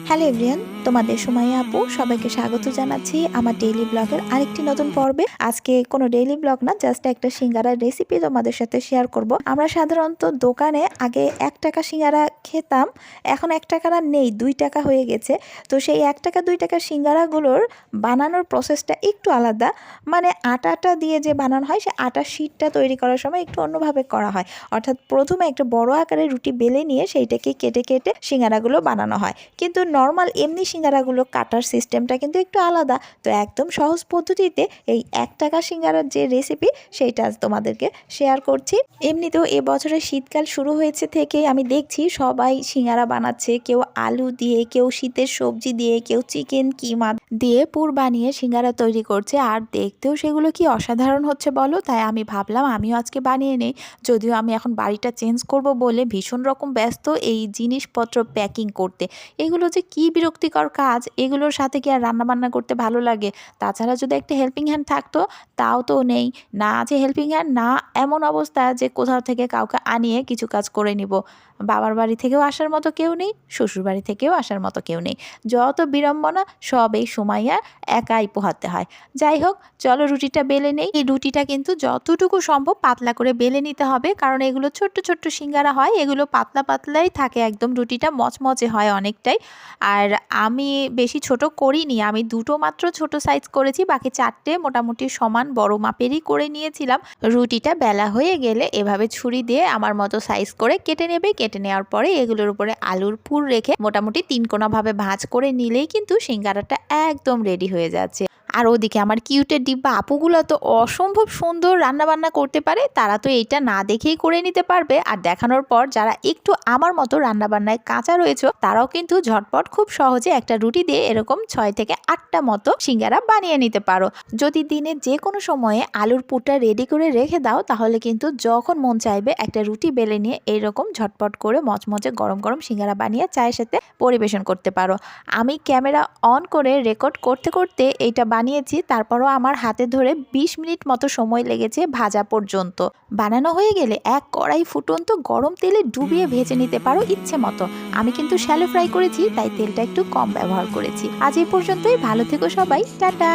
Hello everyone, তোমাদের সুমাইয়া আপু সবাইকে স্বাগত জানাচ্ছি আমার ডেইলি ব্লগের আরেকটি নতুন পর্বে। আজকে কোনো ডেইলি ব্লগ না, জাস্ট একটা সিঙ্গারার রেসিপি তোমাদের সাথে শেয়ার করব। আমরা সাধারণত দোকানে আগে 1 টাকা সিঙ্গারা খেতাম, এখন 1 টাকার আর নেই, 2 টাকা হয়ে গেছে। তো সেই 1 টাকা 2 টাকার সিঙ্গারাগুলোর বানানোর প্রসেসটা একটু আলাদা। মানে আটাটা দিয়ে যে বানানো হয়, সে আটার শিটটা তৈরি করার সময় একটু অন্যভাবে করা হয়। অর্থাৎ প্রথমে একটা বড় আকারের রুটি বেলে নিয়ে সেইটাকে কেটে কেটে সিঙ্গারাগুলো বানানো হয়, কিন্তু নর্মাল এমনি সিঙ্গারাগুলো কাটার সিস্টেমটা কিন্তু একটু আলাদা। তো একদম সহজ পদ্ধতিতে এই 1 টাকা সিঙ্গারার যে রেসিপি, সেইটা আজ তোমাদেরকে শেয়ার করছি। এমনিতেও এবছরের শীতকাল শুরু হয়েছে থেকে আমি দেখছি সবাই সিঙ্গারা বানাচ্ছে, কেউ আলু দিয়ে, কেউ শীতের সবজি দিয়ে, কেউ চিকেন কিমা দিয়ে পুর বানিয়ে সিঙ্গারা তৈরি করছে। আর দেখতেও সেগুলো কি অসাধারণ হচ্ছে বলো। তাই আমি ভাবলাম আমিও আজকে বানিয়ে নেই। যদিও আমি এখন বাড়িটা চেঞ্জ করব বলে ভীষণ রকম ব্যস্ত এই জিনিসপত্র প্যাকিং করতে। এগুলো যে কি বিরক্তিকর কাজ, এগুলোর সাথে কি আর রান্নাবান্না করতে ভালো লাগে? তাছাড়া যদি একটা হেল্পিং হ্যান্ড থাকতো, তাও তো নেই। না আছে হেল্পিং হ্যান্ড, না এমন অবস্থা যে কোথাও থেকে কাউকে আনিয়ে কিছু কাজ করে নিব। বাবার বাড়ি থেকেও আসার মতো কেউ নেই, শ্বশুর বাড়ি থেকেও আসার মতো কেউ নেই। যত বিড়ম্বনা সব এই সুমাইয়া একাই পোহাতে হয়। যাই হোক, চলো রুটিটা বেলে নেই। এই রুটিটা কিন্তু যতটুকু সম্ভব পাতলা করে বেলে নিতে হবে, কারণ এগুলো ছোট্ট ছোট্ট সিঙ্গারা হয়, এগুলো পাতলা পাতলাই থাকে, একদম রুটিটা মচমচে হয় অনেকটাই। আর আমি বেশি ছোট করিনি, আমি দুটো মাত্র ছোট সাইজ করেছি, বাকি 4টে মোটামুটি সমান বড় মাপেরই করে নিয়েছিলাম। রুটিটা বেলা হয়ে গেলে এভাবে ছুরি দিয়ে আমার মতো সাইজ করে কেটে নেবে। কেটে নেওয়ার পরে এগুলোর উপরে আলুর পুর রেখে মোটামুটি 3 কোণাভাবে ভাঁজ করে নিলেই কিন্তু সিঙ্গারাটা একদম রেডি হয়ে যাচ্ছে। আর ওদিকে আমার কিউটের ডিব্বা আপুগুলো তো অসম্ভব সুন্দর রান্নাবান্না করতে পারে, তারা তো এইটা না দেখেই করে নিতে পারবে। আর দেখানোর পর যারা একটু আমার মতো রান্নাবান্নায় কাঁচা রয়েছে, তারাও কিন্তু ঝটপট খুব সহজে একটা রুটি দিয়ে এরকম 6 থেকে 8টা মতো সিঙ্গারা বানিয়ে নিতে পারো। যদি দিনে যে কোনো সময়ে আলুর পুরটা রেডি করে রেখে দাও, তাহলে কিন্তু যখন মন চাইবে একটা রুটি বেলে নিয়ে এইরকম ঝটপট করে মচমচে গরম গরম সিঙ্গারা বানিয়ে চায়ের সাথে পরিবেশন করতে পারো। আমি ক্যামেরা অন করে রেকর্ড করতে করতে এইটা বানিয়েছি, তারপরও আমার হাতে ধরে 20 মিনিট মতো সময় লেগেছে ভাজা পর্যন্ত। বানানো হয়ে গেলে এক কড়াই ফুটন্ত গরম তেলে ডুবিয়ে ভেজে নিতে পারো ইচ্ছে মতো। আমি কিন্তু শ্যালো ফ্রাই করেছি, তাই তেলটা একটু কম ব্যবহার করেছি। আজ এই পর্যন্তই, ভালো থেকো সবাই, টাটা।